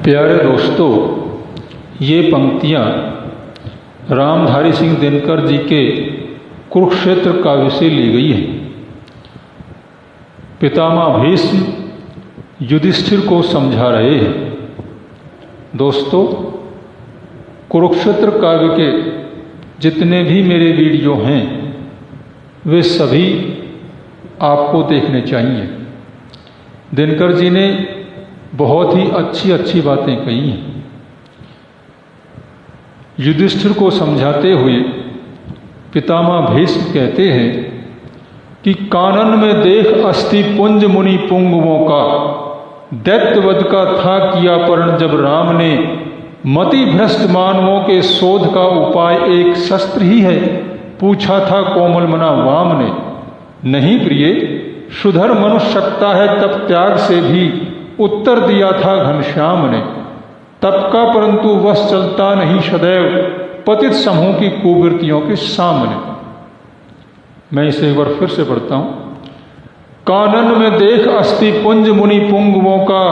प्यारे दोस्तों, ये पंक्तियाँ रामधारी सिंह दिनकर जी के कुरुक्षेत्र काव्य से ली गई हैं। पितामह भीष्म युधिष्ठिर को समझा रहे हैं। दोस्तों, कुरुक्षेत्र काव्य के जितने भी मेरे वीडियो हैं वे सभी आपको देखने चाहिए। दिनकर जी ने बहुत ही अच्छी अच्छी बातें कही हैं। युधिष्ठिर को समझाते हुए पितामह भीष्म कहते हैं कि कानन में देख अस्थि पुंज मुनि पुंगवों का, दैत्यवध का था किया परण जब राम ने, मति भ्रष्ट मानवों के शोध का उपाय एक शस्त्र ही है, पूछा था कोमल मना वाम ने। नहीं प्रिय, सुधर मनुष्य सकता है तप त्याग से भी, उत्तर दिया था घनश्याम ने। तप का परंतु वश चलता नहीं सदैव, पतित समूह की कुवृत्तियों के सामने। मैं इसे एक बार फिर से पढ़ता हूं। कानन में देख अस्थि पुंज मुनि पुंगवों का,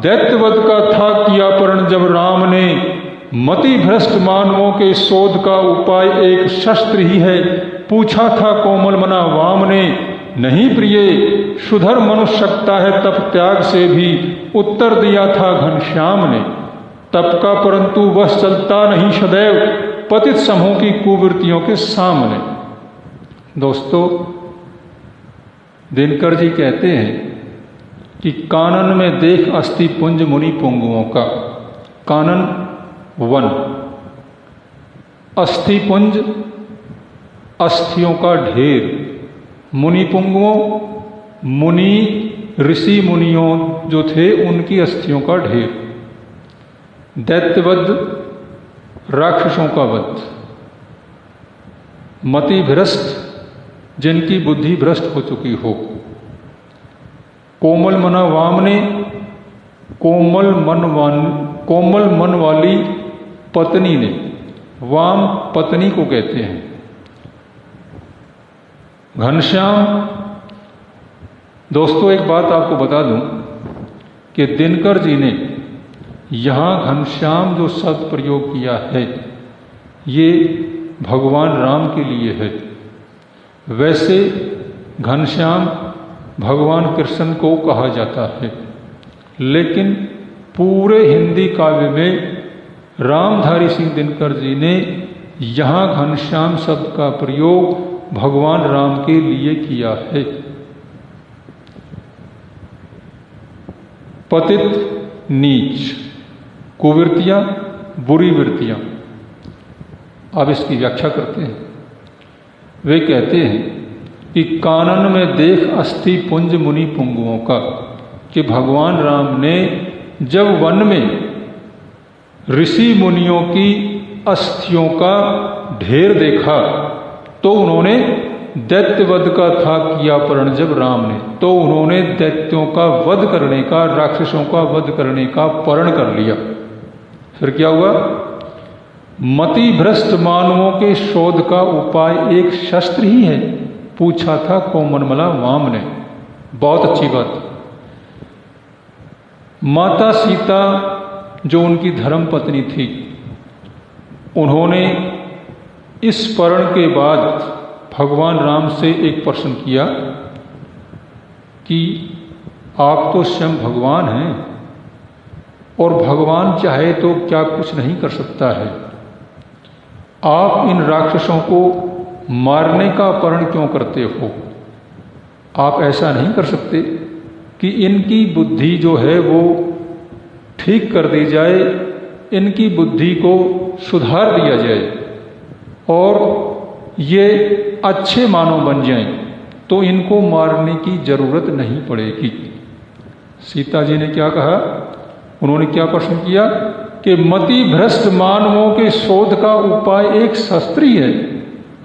दैत्यवध का था किया परण जब राम ने, मति भ्रष्ट मानवों के शोध का उपाय एक शस्त्र ही है, पूछा था कोमल मना वाम ने। नहीं प्रिय, सुधर मनुष्य सकता है तप त्याग से भी, उत्तर दिया था घनश्याम ने। तप का परंतु वश चलता नहीं सदैव, पतित समूह की कुवृत्तियों के सामने। दोस्तों, दिनकर जी कहते हैं कि कानन में देख अस्थि पुंज मुनि पुंगवों का। कानन वन, अस्थि पुंज अस्थियों का ढेर, मुनि पुंगवों मुनि ऋषि मुनियों जो थे उनकी अस्थियों का ढेर, दैत्यवध राक्षसों का वध, मति भ्रष्ट जिनकी बुद्धि भ्रष्ट हो चुकी हो, कोमल मना वाम ने, कोमल मन वाली पत्नी ने। वाम पत्नी को कहते हैं। घनश्याम, दोस्तों एक बात आपको बता दूं कि दिनकर जी ने यहाँ घनश्याम जो शब्द प्रयोग किया है ये भगवान राम के लिए है। वैसे घनश्याम भगवान कृष्ण को कहा जाता है, लेकिन पूरे हिंदी काव्य में रामधारी सिंह दिनकर जी ने यहाँ घनश्याम शब्द का प्रयोग भगवान राम के लिए किया है। पतित नीच, कुवृत्तियां बुरी वृत्तियां। अब इसकी व्याख्या करते हैं। वे कहते हैं कि कानन में देख अस्थि पुंज मुनि पुंगवों का, कि भगवान राम ने जब वन में ऋषि मुनियों की अस्थियों का ढेर देखा तो उन्होंने दैत्यवध का था किया परण जब राम ने, तो उन्होंने दैत्यों का वध करने का, राक्षसों का वध करने का परण कर लिया। फिर क्या हुआ? मति भ्रष्ट मानवों के शोध का उपाय एक शस्त्र ही है, पूछा था कोमलमला वाम ने। बहुत अच्छी बात। माता सीता जो उनकी धर्म पत्नी थी, उन्होंने इस परण के बाद भगवान राम से एक प्रश्न किया कि आप तो स्वयं भगवान हैं और भगवान चाहे तो क्या कुछ नहीं कर सकता है। आप इन राक्षसों को मारने का परण क्यों करते हो? आप ऐसा नहीं कर सकते कि इनकी बुद्धि जो है वो ठीक कर दी जाए, इनकी बुद्धि को सुधार दिया जाए और ये अच्छे मानव बन जाएं, तो इनको मारने की जरूरत नहीं पड़ेगी। सीता जी ने क्या कहा? उन्होंने क्या प्रश्न किया कि मति भ्रष्ट मानवों के शोध का उपाय एक शस्त्र ही है।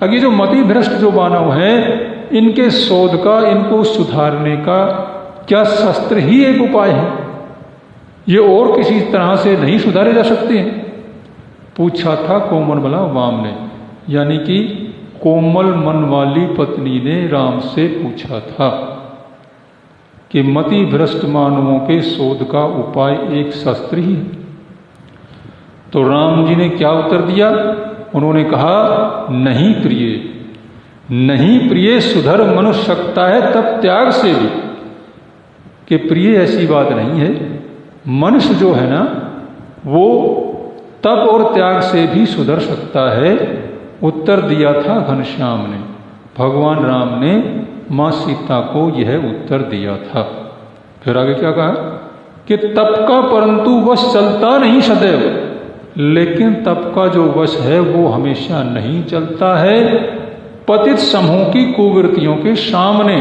अगर जो मति भ्रष्ट जो मानव हैं, इनके शोध का, इनको सुधारने का क्या शस्त्र ही एक उपाय है? ये और किसी तरह से नहीं सुधारे जा सकते हैं। पूछा था कोमलमला वाम ने, यानी कि कोमल मन वाली पत्नी ने राम से पूछा था। कि मति भ्रष्ट मानवों के शोध का उपाय एक शस्त्र ही है। तो राम जी ने क्या उत्तर दिया? उन्होंने कहा, नहीं प्रिय, नहीं प्रिय, सुधर मनुष्य सकता है तब त्याग से भी। कि प्रिय ऐसी बात नहीं है, मनुष्य जो है ना वो तप और त्याग से भी सुधर सकता है। उत्तर दिया था घनश्याम ने, भगवान राम ने माँ सीता को यह उत्तर दिया था। फिर आगे क्या कहा कि तप का परंतु वश चलता नहीं सदैव, लेकिन तप का जो वश है वो हमेशा नहीं चलता है। पतित समूह की कुवृत्तियों के सामने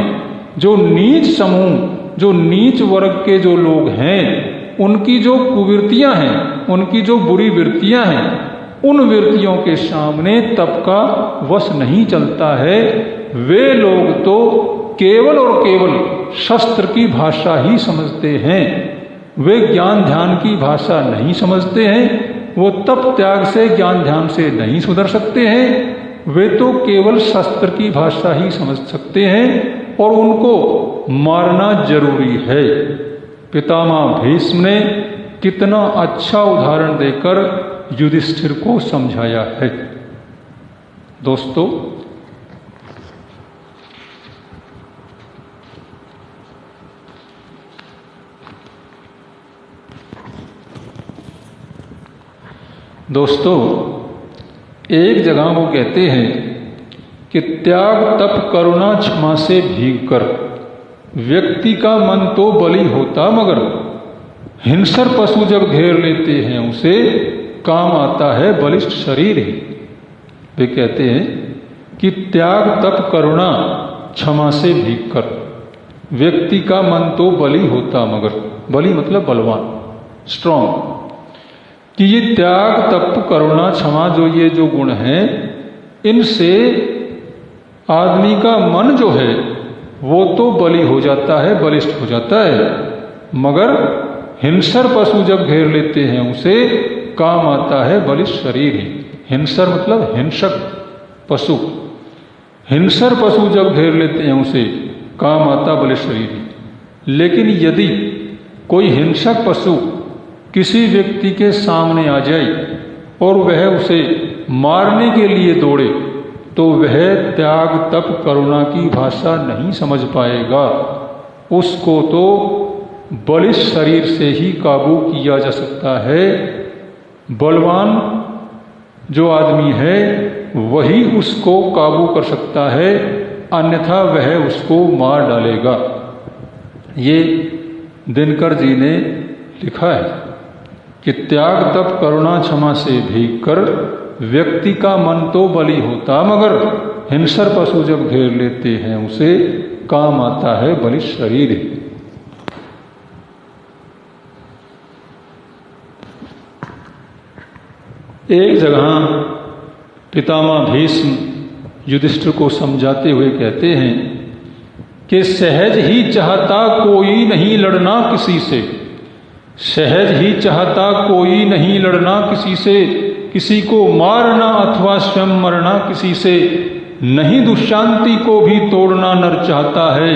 जो नीच समूह, जो नीच वर्ग के जो लोग हैं, उनकी जो कुवृत्तियां हैं, उनकी जो बुरी वृत्तियां हैं, उन वृत्तियों के सामने तप का वश नहीं चलता है। वे लोग तो केवल और केवल शस्त्र की भाषा ही समझते हैं, वे ज्ञान ध्यान की भाषा नहीं समझते हैं। वो तप त्याग से ज्ञान ध्यान से नहीं सुधर सकते हैं, वे तो केवल शस्त्र की भाषा ही समझ सकते हैं और उनको मारना जरूरी है। पितामह भीष्म ने कितना अच्छा उदाहरण देकर युधिष्ठिर को समझाया है। दोस्तों, एक जगह वो कहते हैं कि त्याग तप करुणा क्षमा से भीग कर व्यक्ति का मन तो बली होता, मगर हिंसर पशु जब घेर लेते हैं उसे काम आता है बलिष्ठ शरीर ही। वे कहते हैं कि त्याग तप करुणा क्षमा से भीग कर व्यक्ति का मन तो बली होता, मगर बली मतलब बलवान, स्ट्रांग। कि ये त्याग तप करुणा क्षमा ये जो गुण हैं, इनसे आदमी का मन जो है वो तो बली हो जाता है, बलिष्ठ हो जाता है, मगर हिंसर पशु जब घेर लेते हैं उसे काम आता है बलिष्ठ शरीर ही। हिंसर मतलब हिंसक पशु, हिंसर पशु जब घेर लेते हैं उसे काम आता बलिष्ठ शरीर ही। लेकिन यदि कोई हिंसक पशु किसी व्यक्ति के सामने आ जाए और वह उसे मारने के लिए दौड़े, तो वह त्याग तप करुणा की भाषा नहीं समझ पाएगा। उसको तो बलिष्ठ शरीर से ही काबू किया जा सकता है। बलवान जो आदमी है वही उसको काबू कर सकता है, अन्यथा वह उसको मार डालेगा। ये दिनकर जी ने लिखा है कि त्याग तप करुणा क्षमा से भीग कर व्यक्ति का मन तो बली होता, मगर हिंसर पशु जब घेर लेते हैं उसे काम आता है बलिष्ठ शरीर। एक जगह पितामह भीष्म युधिष्ठिर को समझाते हुए कहते हैं कि सहज ही चाहता कोई नहीं लड़ना किसी से, सहज ही चाहता कोई नहीं लड़ना किसी से, किसी को मारना अथवा स्वयं मरना किसी से, नहीं दुशांति को भी तोड़ना नर चाहता है,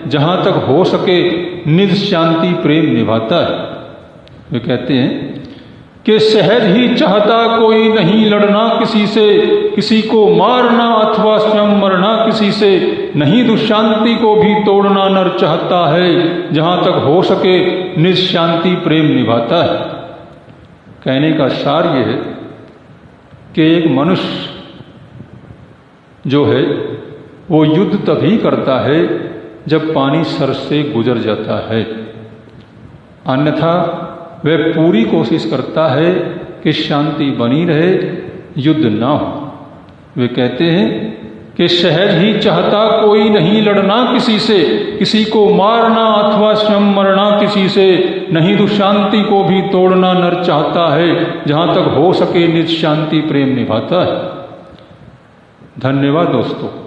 जहां तक हो सके निज शांति प्रेम निभाता है। वे कहते हैं कि सहज ही चाहता कोई नहीं लड़ना किसी से, किसी को मारना अथवा स्वयं मरना किसी से, नहीं दुशांति को भी तोड़ना नर चाहता है, जहां तक हो सके निज शांति प्रेम निभाता है। कहने का सार यह है कि एक मनुष्य जो है वो युद्ध तभी करता है जब पानी सर से गुजर जाता है, अन्यथा वह पूरी कोशिश करता है कि शांति बनी रहे, युद्ध ना हो। वे कहते हैं कि सहज ही चाहता कोई नहीं लड़ना किसी से, किसी को मारना अथवा स्वयं मरना किसी से, नहीं दुशांति को भी तोड़ना नर चाहता है, जहां तक हो सके निज शांति प्रेम निभाता है। धन्यवाद दोस्तों।